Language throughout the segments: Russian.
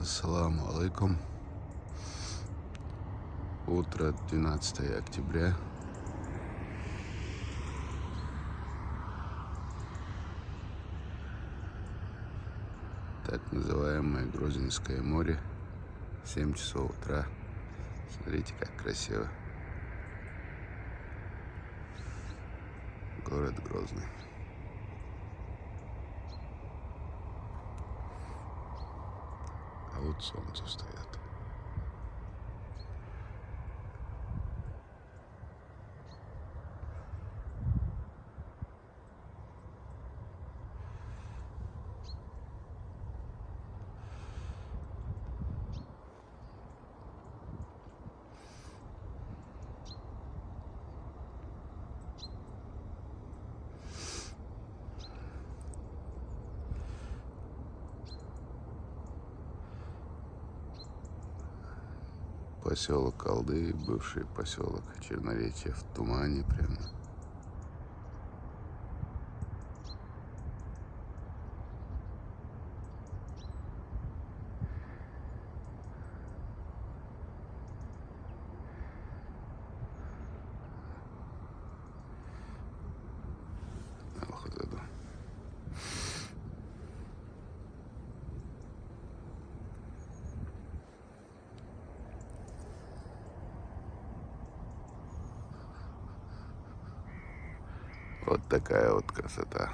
Ассаламу алейкум. Утро 12 октября. Так называемое Грозненское море. 7 часов утра. Смотрите, как красиво. Город Грозный. А вот солнце встает. Поселок Колды, бывший поселок Черноречье в тумане прямо. Вот такая вот красота.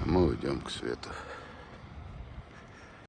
А мы уйдем к свету.